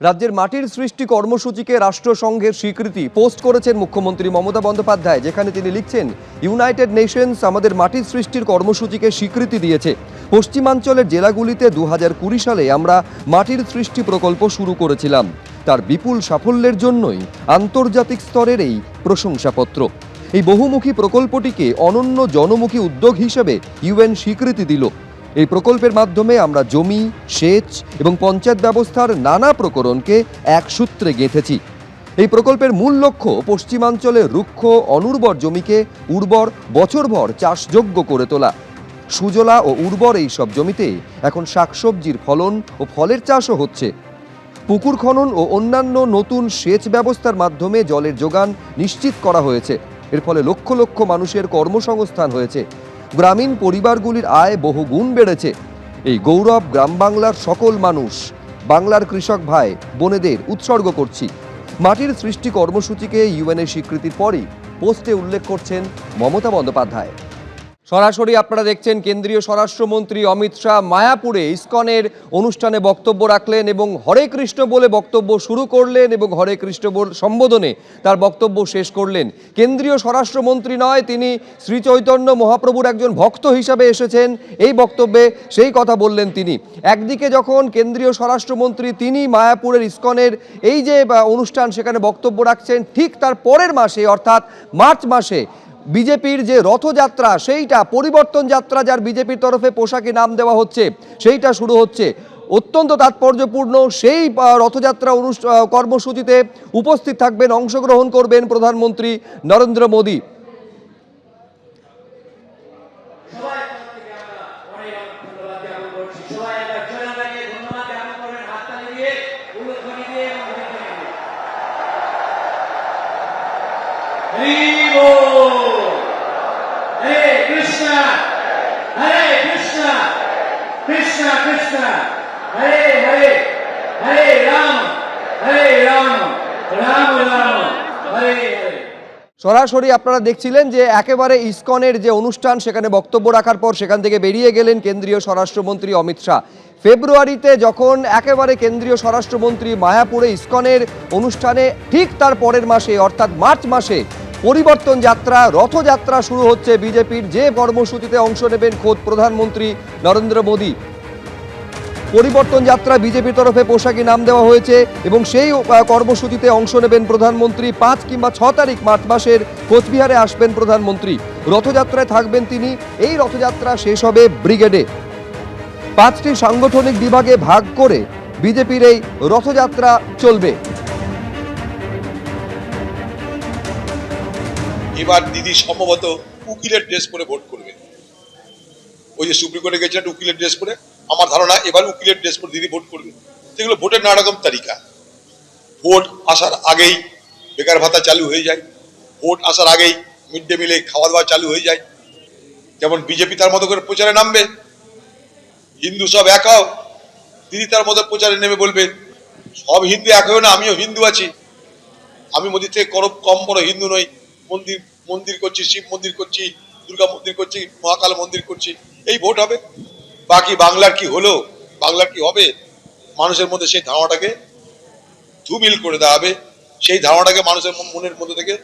রাজ্যের মাটির সৃষ্টি কর্মসূচিকে রাষ্ট্রসংঘের স্বীকৃতি পোস্ট করেছেন মুখ্যমন্ত্রী মমতা বন্দ্যোপাধ্যায়, যেখানে তিনি লিখছেন, ইউনাইটেড নেশনস আমাদের মাটির সৃষ্টির কর্মসূচিকে স্বীকৃতি দিয়েছে। পশ্চিমাঞ্চলের জেলাগুলিতে 2020 সালে আমরা মাটির সৃষ্টি প্রকল্প শুরু করেছিলাম। তার বিপুল সাফল্যের জন্যই আন্তর্জাতিক স্তরের এই প্রশংসাপত্র। এই বহুমুখী প্রকল্পটিকে অনন্য জনমুখী উদ্যোগ হিসেবে ইউএন স্বীকৃতি দিল। এই প্রকল্পের মাধ্যমে আমরা জমি, সেচ এবং পঞ্চায়েত ব্যবস্থার নানা প্রকরণকে এক সূত্রে গেঁথেছি। এই প্রকল্পের মূল লক্ষ্য পশ্চিমাঞ্চলের রুক্ষ অনুর্বর জমিকে উর্বর বছরভর চাষযোগ্য করে তোলা। সুজলা ও উর্বর এই সব জমিতে এখন শাকসবজির ফলন ও ফলের চাষও হচ্ছে। পুকুর খনন ও অন্যান্য নতুন সেচ ব্যবস্থার মাধ্যমে জলের যোগান নিশ্চিত করা হয়েছে। এর ফলে লক্ষ লক্ষ মানুষের কর্মসংস্থান হয়েছে। গ্রামীণ পরিবারগুলির আয় বহুগুণ বেড়েছে। এই গৌরব গ্রাম বাংলার সকল মানুষ, বাংলার কৃষক ভাই বোনেদের উৎসর্গ করছি। মাটির সৃষ্টি কর্মসূচিকে ইউএনের স্বীকৃতির পরই পোস্টে উল্লেখ করছেন মমতা বন্দ্যোপাধ্যায়। সরাসরি আপনারা দেখছেন কেন্দ্রীয় স্বরাষ্ট্রমন্ত্রী অমিত শাহ মায়াপুরে ইসকনের অনুষ্ঠানে বক্তব্য রাখলেন এবং হরে কৃষ্ণ বলে বক্তব্য শুরু করলেন এবং হরে কৃষ্ণ সম্বোধনে তার বক্তব্য শেষ করলেন। কেন্দ্রীয় স্বরাষ্ট্রমন্ত্রী নয়, তিনি শ্রী চৈতন্য মহাপ্রভুর একজন ভক্ত হিসাবে এসেছেন। এই বক্তব্যে সেই কথা বললেন তিনি। একদিকে যখন কেন্দ্রীয় স্বরাষ্ট্রমন্ত্রী তিনি মায়াপুরের ইসকনের এই যে অনুষ্ঠান সেখানে বক্তব্য রাখছেন, ঠিক তার পরের মাসে অর্থাৎ মার্চ মাসে বিজেপির যে রথযাত্রা, সেইটা পরিবর্তন যাত্রা, যার বিজেপির তরফে পোশাকে নাম দেওয়া হচ্ছে, সেইটা শুরু হচ্ছে। অত্যন্ত তাৎপর্যপূর্ণ সেই রথযাত্রা কর্মসূচিতে উপস্থিত থাকবেন, অংশগ্রহণ করবেন প্রধানমন্ত্রী Narendra Modi. Krishna Krishna Hare Hare Hare Ram Ram Ram Hare Hare। সরাসরি আপনারা দেখছিলেন যে একেবারে ইসকনের যে অনুষ্ঠান সেখানে বক্তব্য রাখার পর সেখান থেকে বেরিয়ে গেলেন কেন্দ্রীয় স্বরাষ্ট্রমন্ত্রী অমিত শাহ। ফেব্রুয়ারিতে যখন একেবারে কেন্দ্রীয় স্বরাষ্ট্রমন্ত্রী মায়াপুরে ইসকনের অনুষ্ঠানে ঠিক তার পরের মাসে অর্থাৎ মার্চ মাসে পরিবর্তন যাত্রা, রথযাত্রা শুরু হচ্ছে বিজেপির, যে কর্মসূচিতে অংশ নেবেন খোদ প্রধানমন্ত্রী নরেন্দ্র মোদী। পরিবর্তন যাত্রা বিজেপির তরফে পোশাকে নাম দেওয়া হয়েছে এবং সেই কর্মসূচিতে অংশ নেবেন প্রধানমন্ত্রী। 5 কিংবা 6 তারিখ মার্চ মাসের কোচবিহারে আসবেন প্রধানমন্ত্রী। রথযাত্রায় থাকবেন তিনি। এই রথযাত্রা শেষ হবে ব্রিগেডে। 5টি সাংগঠনিক বিভাগে ভাগ করে বিজেপির এই রথযাত্রা চলবে। এবার দিদি সম্ভবত উকিলের ড্রেস পরে ভোট করবে। ওই যে সুপ্রিম কোর্টে গেছিলেন উকিলের ড্রেস পরে, আমার ধারণা এবার উকিলের ড্রেস পরে দিদি ভোট করবে। সেগুলো ভোটের নানা রকম তালিকা। ভোট আসার আগেই বেকার ভাতা চালু হয়ে যায়, ভোট আসার আগেই মিড ডে মিলে খাওয়া দাওয়া চালু হয়ে যায়। যেমন বিজেপি তার মতো করে প্রচারে নামবে, হিন্দু সব এক হও, দিদি তার মতো প্রচারে নেমে বলবে সব হিন্দু এক হয়েও না, আমিও হিন্দু আছি, আমি মোদির থেকে কম বড় হিন্দু নই, মন্দির করছি, শিব মন্দির করছি, দুর্গা মন্দির করছি, মহাকাল মন্দির করছি। এই ভোট হবে। বাকি বাংলার কি হলো, বাংলার কি হবে, মানুষের মধ্যে সেই ধারণাটাকে ধুমিল করে দেওয়া হবে। সেই ধারণাটাকে মানুষের মনের মধ্যে থেকে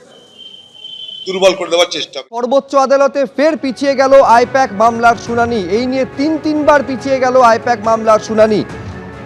দুর্বল করে দেওয়ার চেষ্টা হবে। সর্বোচ্চ আদালতে ফের পিছিয়ে গেল আইপ্যাক মামলার শুনানি। এই নিয়ে তিনবার পিছিয়ে গেল আইপ্যাক মামলার শুনানি।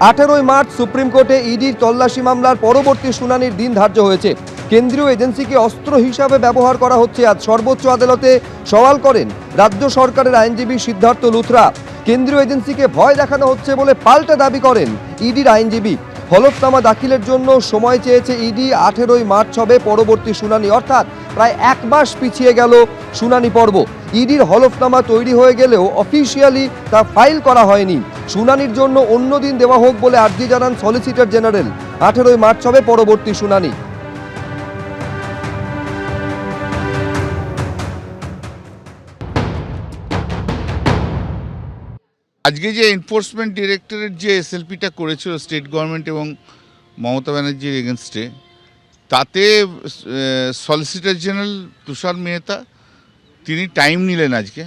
18ই মার্চ সুপ্রিম কোর্টে ইডির তল্লাশি মামলার পরবর্তী শুনানির দিন ধার্য হয়েছে। কেন্দ্রীয় এজেন্সিকে অস্ত্র হিসাবে ব্যবহার করা হচ্ছে। আজ সর্বোচ্চ আদালতে সওয়াল করেন রাজ্য সরকারের আইনজীবী সিদ্ধার্থ লুথরা। কেন্দ্রীয় এজেন্সিকে ভয় দেখানো হচ্ছে বলে পাল্টা দাবি করেন ইডির আইনজীবী। হলফনামা দাখিলের জন্য সময় চেয়েছে ইডি। 18ই মার্চ হবে পরবর্তী শুনানি, অর্থাৎ প্রায় 1 মাস পিছিয়ে গেল শুনানি পর্ব। ইডির হলফনামা তৈরি হয়ে গেলেও অফিসিয়ালি তা ফাইল করা হয়নি। শুনানির জন্য অন্য দিন দেওয়া হোক বলে আর্জি জানান সলিসিটর জেনারেল। 18ই মার্চ হবে পরবর্তী শুনানি। আজকে যে এনফোর্সমেন্ট ডিরেক্টরেট যে এসএলপিটা করেছিল স্টেট গভর্নমেন্ট এবং মমতা ব্যানার্জির এগেনস্টে, তাতে সলিসিটর জেনারেল তুষার মেহতা তিনি টাইম নিলেন আজকে,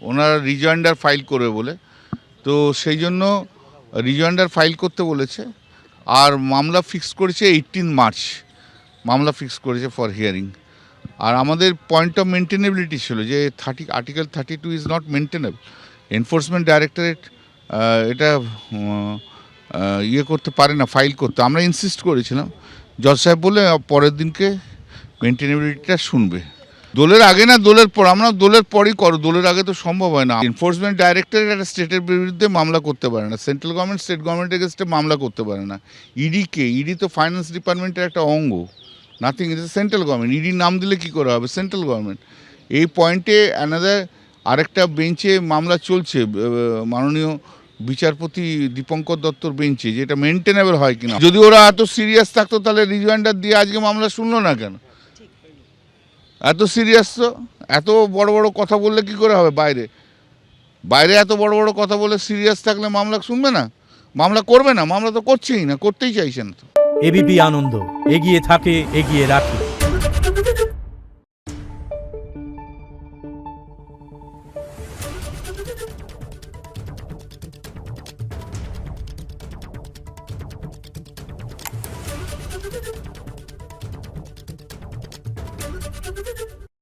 ওনারা রিজয়েন্ডার ফাইল করবে বলে। তো সেই জন্য রিজয়েন্ডার ফাইল করতে বলেছে। আর মামলা ফিক্স করেছে 18 মার্চ, মামলা ফিক্স করেছে ফর হিয়ারিং। আর আমাদের পয়েন্ট অফ মেনটেনেবিলিটি ছিল যে article 32 is not maintainable. Enforcement directorate এটা ইয়ে করতে পারে না, ফাইল করতে। আমরা ইনসিস্ট করেছিলাম, জজ সাহেব বলে পরের দিনকে মেনটেনেবিলিটিটা শুনবে। দোলের আগে না দোলের পর, আমরা দোলের পরই করো, দোলের আগে তো সম্ভব হয় না। এনফোর্সমেন্ট ডাইরেক্টরেট একটা স্টেটের বিরুদ্ধে মামলা করতে পারে না, সেন্ট্রাল গভর্নমেন্ট স্টেট গভর্নমেন্ট এগেনস্টে মামলা করতে পারে না। ইডি তো ফাইন্যান্স ডিপার্টমেন্টের একটা অঙ্গ, নাথিং, ইজ সেন্ট্রাল গভর্নমেন্ট। ইডির নাম দিলে কী করে হবে, সেন্ট্রাল গভর্নমেন্ট। এই পয়েন্টে আরেকটা বেঞ্চে মামলা চলছে, মাননীয় বিচারপতি দীপঙ্কর দত্তর বেঞ্চে, যেটা মেনটেনেবল হয় কিনা। যদি ওরা এত সিরিয়াস থাকতো তাহলে রিজমাইন্ডার দিয়ে আজকে মামলা শুনলো না কেন? এত সিরিয়াস তো, এত বড় বড় কথা বললে কি করে হবে? বাইরে এত বড় বড় কথা বলে সিরিয়াস থাকলে মামলা শুনবে না, মামলা করবে না, মামলা তো করছেই না, করতেই চাইছে না তো। এবিপি আনন্দ, এগিয়ে থাকে, এগিয়ে রাখে। Thank you.